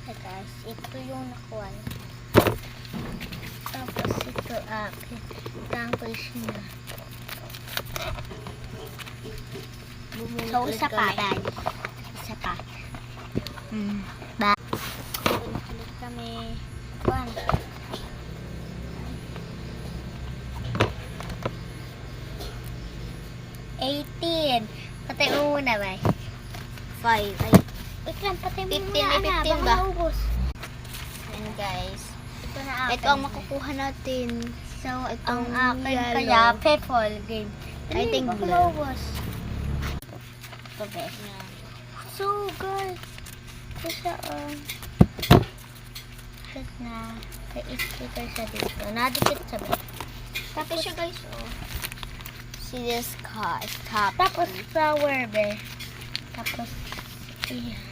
Hey guys, ito yung nakuha. Tapos ito akin. Tapos na. So, isa pa, bag. Isa pa. Bag. Bumili kami. 18. Patay mo muna ba? 5. Ay. Wait lang, patay mo muna. 15 ba? Ayan guys. Ito na akin. Ito ang makukuha natin. So, Itong ang akin yellow. kaya purple game. I think baka blue. maubos. Ito be. So guys. Ito Shit na. Ka-sticker siya dito. Nadikit sa be. Tapos siya guys, oh. See this top. Tapos flower be. Tapos, iya.